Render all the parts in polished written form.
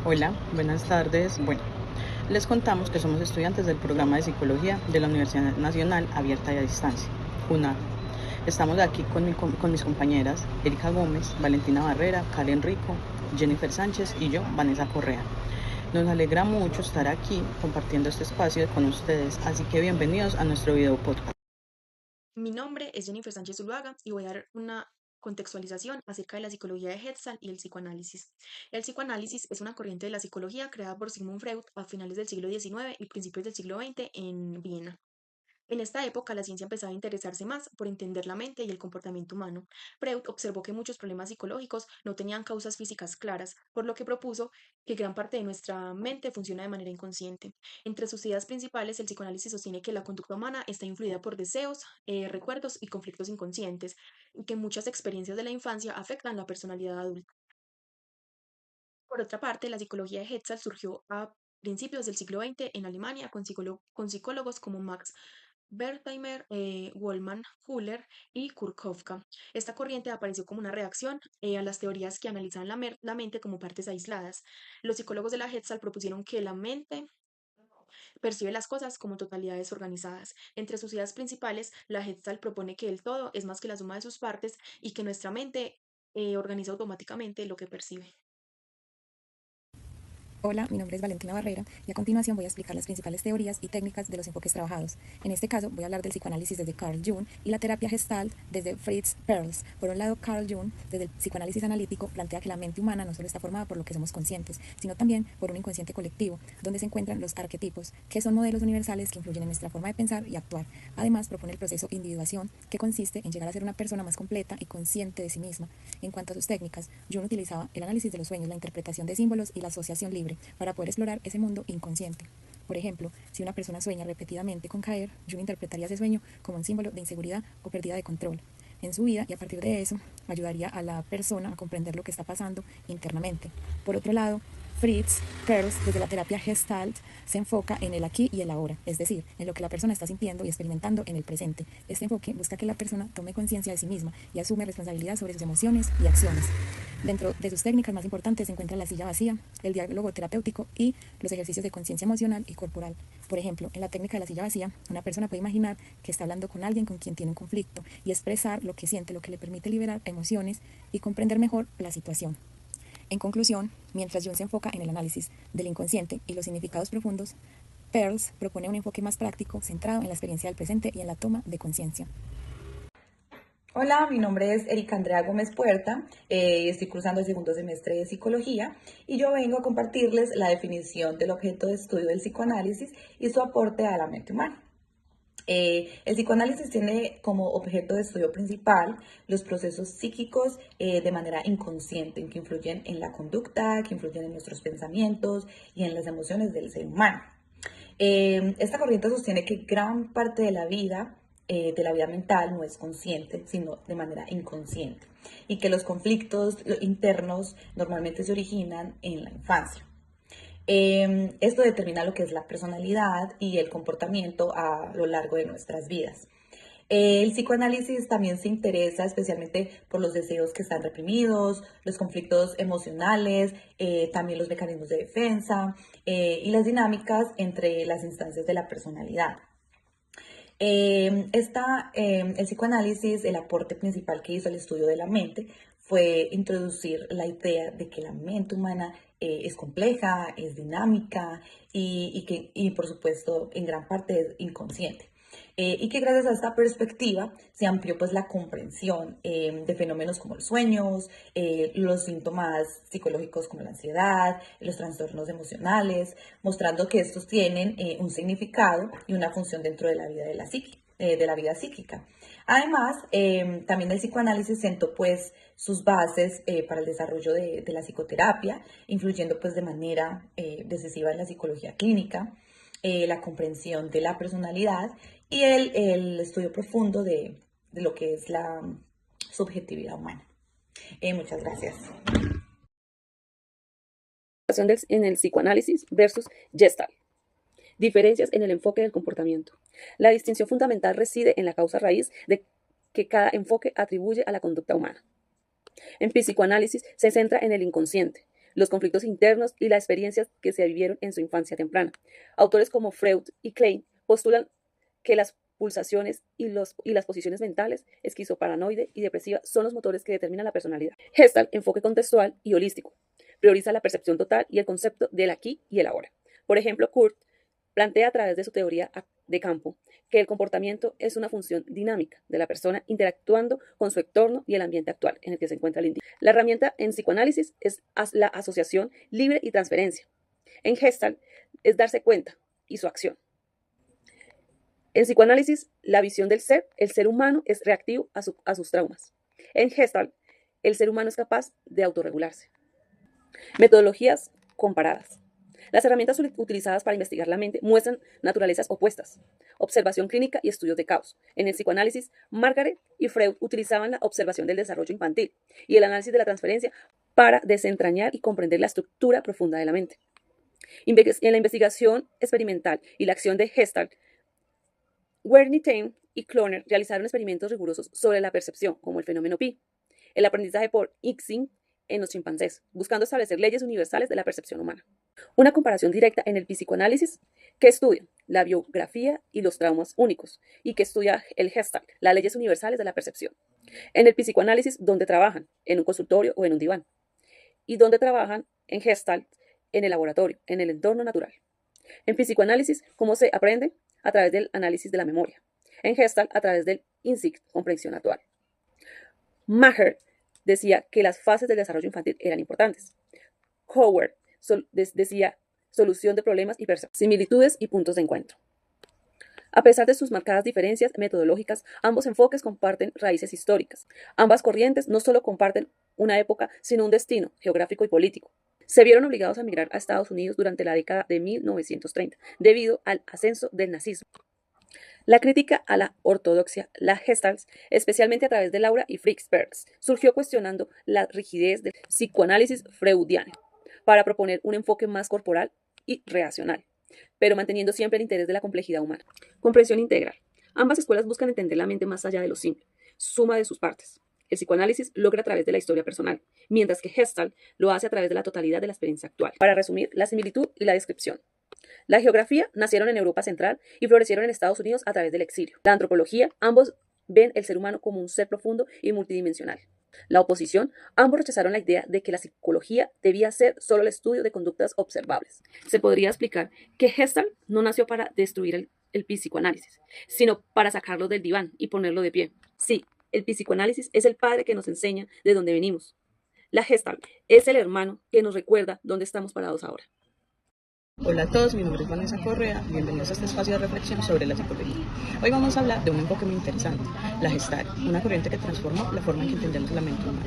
Hola, buenas tardes. Bueno, les contamos que somos estudiantes del programa de psicología de la Universidad Nacional Abierta y a Distancia, UNAD. Estamos aquí con mis compañeras Erika Gómez, Valentina Barrera, Karen Rico, Jennifer Sánchez y yo, Vanessa Correa. Nos alegra mucho estar aquí compartiendo este espacio con ustedes, así que bienvenidos a nuestro video podcast. Mi nombre es Jennifer Sánchez Zuluaga y voy a dar una contextualización acerca de la psicología de Gestalt y el psicoanálisis. El psicoanálisis es una corriente de la psicología creada por Sigmund Freud a finales del siglo XIX y principios del siglo XX en Viena. En esta época, la ciencia empezaba a interesarse más por entender la mente y el comportamiento humano. Freud observó que muchos problemas psicológicos no tenían causas físicas claras, por lo que propuso que gran parte de nuestra mente funciona de manera inconsciente. Entre sus ideas principales, el psicoanálisis sostiene que la conducta humana está influida por deseos, recuerdos y conflictos inconscientes, y que muchas experiencias de la infancia afectan la personalidad adulta. Por otra parte, la psicología de Hetzel surgió a principios del siglo XX en Alemania con psicólogos como Max Wertheimer, Wallmann, Fuller y Kurkowka. Esta corriente apareció como una reacción a las teorías que analizaban la mente como partes aisladas. Los psicólogos de la Hetzel propusieron que la mente percibe las cosas como totalidades organizadas. Entre sus ideas principales, la Gestalt propone que el todo es más que la suma de sus partes y que nuestra mente organiza automáticamente lo que percibe. Hola, mi nombre es Valentina Barrera y a continuación voy a explicar las principales teorías y técnicas de los enfoques trabajados. En este caso voy a hablar del psicoanálisis desde Carl Jung y la terapia Gestalt desde Fritz Perls. Por un lado, Carl Jung, desde el psicoanálisis analítico, plantea que la mente humana no solo está formada por lo que somos conscientes, sino también por un inconsciente colectivo, donde se encuentran los arquetipos, que son modelos universales que influyen en nuestra forma de pensar y actuar. Además, propone el proceso individuación, que consiste en llegar a ser una persona más completa y consciente de sí misma. En cuanto a sus técnicas, Jung utilizaba el análisis de los sueños, la interpretación de símbolos y la asociación libre para poder explorar ese mundo inconsciente. Por ejemplo, si una persona sueña repetidamente con caer, Jung interpretaría ese sueño como un símbolo de inseguridad o pérdida de control en su vida y a partir de eso ayudaría a la persona a comprender lo que está pasando internamente. Por otro lado, Fritz Perls, desde la terapia Gestalt, se enfoca en el aquí y el ahora, es decir, en lo que la persona está sintiendo y experimentando en el presente. Este enfoque busca que la persona tome conciencia de sí misma y asume responsabilidad sobre sus emociones y acciones. Dentro de sus técnicas más importantes se encuentra la silla vacía, el diálogo terapéutico y los ejercicios de conciencia emocional y corporal. Por ejemplo, en la técnica de la silla vacía, una persona puede imaginar que está hablando con alguien con quien tiene un conflicto y expresar lo que siente, lo que le permite liberar emociones y comprender mejor la situación. En conclusión, mientras Jung se enfoca en el análisis del inconsciente y los significados profundos, Pearls propone un enfoque más práctico centrado en la experiencia del presente y en la toma de conciencia. Hola, mi nombre es Erika Andrea Gómez Puerta, estoy cursando el segundo semestre de psicología y yo vengo a compartirles la definición del objeto de estudio del psicoanálisis y su aporte a la mente humana. El psicoanálisis tiene como objeto de estudio principal los procesos psíquicos de manera inconsciente, que influyen en la conducta, que influyen en nuestros pensamientos y en las emociones del ser humano. Esta corriente sostiene que gran parte de la vida mental, no es consciente, sino de manera inconsciente, y que los conflictos internos normalmente se originan en la infancia. Esto determina lo que es la personalidad y el comportamiento a lo largo de nuestras vidas. El psicoanálisis también se interesa especialmente por los deseos que están reprimidos, los conflictos emocionales, también los mecanismos de defensa y las dinámicas entre las instancias de la personalidad. El psicoanálisis, el aporte principal que hizo al estudio de la mente fue introducir la idea de que la mente humana es compleja, es dinámica y por supuesto en gran parte es inconsciente. Y que gracias a esta perspectiva se amplió pues la comprensión de fenómenos como los sueños, los síntomas psicológicos como la ansiedad, los trastornos emocionales, mostrando que estos tienen un significado y una función dentro de la vida de la vida psíquica. Además, también el psicoanálisis sentó pues sus bases para el desarrollo de la psicoterapia, influyendo pues de manera decisiva en la psicología clínica, la comprensión de la personalidad y el estudio profundo de lo que es la subjetividad humana. Muchas gracias. En el psicoanálisis versus Gestalt. Diferencias en el enfoque del comportamiento. La distinción fundamental reside en la causa raíz de que cada enfoque atribuye a la conducta humana. En psicoanálisis se centra en el inconsciente, los conflictos internos y las experiencias que se vivieron en su infancia temprana. Autores como Freud y Klein postulan que las pulsaciones y las posiciones mentales, esquizoparanoide y depresiva, son los motores que determinan la personalidad. Gestalt, enfoque contextual y holístico, prioriza la percepción total y el concepto del aquí y el ahora. Por ejemplo, Kurt plantea a través de su teoría de campo que el comportamiento es una función dinámica de la persona interactuando con su entorno y el ambiente actual en el que se encuentra el individuo. La herramienta en psicoanálisis es la asociación libre y transferencia. En Gestalt es darse cuenta y su acción. En psicoanálisis, la visión del ser, el ser humano es reactivo a sus traumas. En Gestalt, el ser humano es capaz de autorregularse. Metodologías comparadas. Las herramientas utilizadas para investigar la mente muestran naturalezas opuestas, observación clínica y estudios de caos. En el psicoanálisis, Margaret y Freud utilizaban la observación del desarrollo infantil y el análisis de la transferencia para desentrañar y comprender la estructura profunda de la mente. En la investigación experimental y la acción de Gestalt, Wernicke y Kloner realizaron experimentos rigurosos sobre la percepción, como el fenómeno pi, el aprendizaje por Ising en los chimpancés, buscando establecer leyes universales de la percepción humana. Una comparación directa en el psicoanálisis que estudia la biografía y los traumas únicos y que estudia el Gestalt, las leyes universales de la percepción. En el psicoanálisis, donde trabajan en un consultorio o en un diván, y donde trabajan en Gestalt, en el laboratorio, en el entorno natural. En psicoanálisis, cómo se aprende a través del análisis de la memoria. En Gestalt, a través del insight, comprensión actual. Maher decía que las fases del desarrollo infantil eran importantes. Howard decía solución de problemas y similitudes y puntos de encuentro. A pesar de sus marcadas diferencias metodológicas, ambos enfoques comparten raíces históricas. Ambas corrientes no solo comparten una época, sino un destino geográfico y político. Se vieron obligados a emigrar a Estados Unidos durante la década de 1930, debido al ascenso del nazismo. La crítica a la ortodoxia, la Gestalt, especialmente a través de Laura y Fritz Perls, surgió cuestionando la rigidez del psicoanálisis freudiano para proponer un enfoque más corporal y racional, pero manteniendo siempre el interés de la complejidad humana. Comprensión integral. Ambas escuelas buscan entender la mente más allá de lo simple, suma de sus partes. El psicoanálisis logra a través de la historia personal, mientras que Gestalt lo hace a través de la totalidad de la experiencia actual. Para resumir, la similitud y la descripción. La geografía nacieron en Europa Central y florecieron en Estados Unidos a través del exilio. La antropología, ambos ven el ser humano como un ser profundo y multidimensional. La oposición, ambos rechazaron la idea de que la psicología debía ser solo el estudio de conductas observables. Se podría explicar que Gestalt no nació para destruir el psicoanálisis, sino para sacarlo del diván y ponerlo de pie. Sí, el psicoanálisis es el padre que nos enseña de dónde venimos. La Gestalt es el hermano que nos recuerda dónde estamos parados ahora. Hola a todos, mi nombre es Vanessa Correa, bienvenidos a este espacio de reflexión sobre la psicología. Hoy vamos a hablar de un enfoque muy interesante, la Gestalt, una corriente que transformó la forma en que entendemos la mente humana.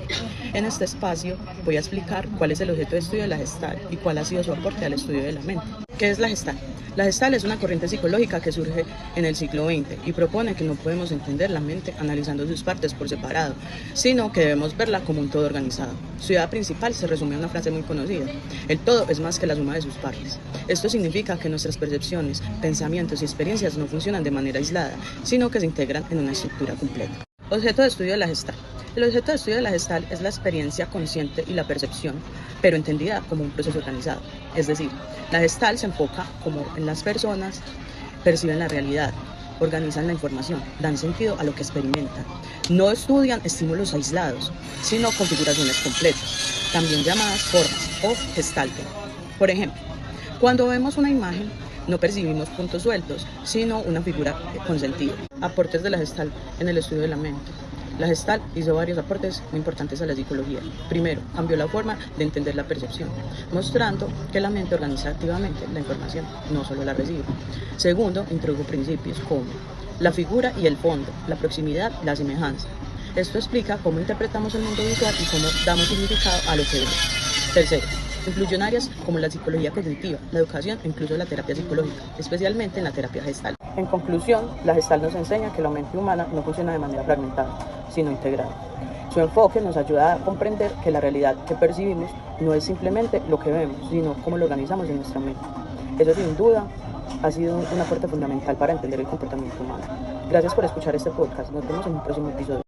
En este espacio voy a explicar cuál es el objeto de estudio de la Gestalt y cuál ha sido su aporte al estudio de la mente. ¿Qué es la Gestalt? La Gestalt es una corriente psicológica que surge en el siglo XX y propone que no podemos entender la mente analizando sus partes por separado, sino que debemos verla como un todo organizado. Su idea principal se resume en una frase muy conocida: el todo es más que la suma de sus partes. Esto significa que nuestras percepciones, pensamientos y experiencias no funcionan de manera aislada, sino que se integran en una estructura completa. Objeto de estudio de la Gestalt. El objeto de estudio de la Gestalt es la experiencia consciente y la percepción, pero entendida como un proceso organizado. Es decir, la Gestalt se enfoca como en las personas perciben la realidad, organizan la información, dan sentido a lo que experimentan. No estudian estímulos aislados, sino configuraciones completas, también llamadas formas o gestalten. Por ejemplo, cuando vemos una imagen, no percibimos puntos sueltos, sino una figura con sentido. Aportes de la Gestalt en el estudio de la mente. La Gestalt hizo varios aportes muy importantes a la psicología. Primero, cambió la forma de entender la percepción, mostrando que la mente organiza activamente la información, no solo la recibe. Segundo, introdujo principios como la figura y el fondo, la proximidad y la semejanza. Esto explica cómo interpretamos el mundo visual y cómo damos significado a lo que vemos. Tercero, influyó en áreas como la psicología cognitiva, la educación e incluso la terapia psicológica, especialmente en la terapia Gestalt. En conclusión, la Gestalt nos enseña que la mente humana no funciona de manera fragmentada, sino integrada. Su enfoque nos ayuda a comprender que la realidad que percibimos no es simplemente lo que vemos, sino cómo lo organizamos en nuestra mente. Eso sin duda ha sido un aporte fundamental para entender el comportamiento humano. Gracias por escuchar este podcast. Nos vemos en un próximo episodio.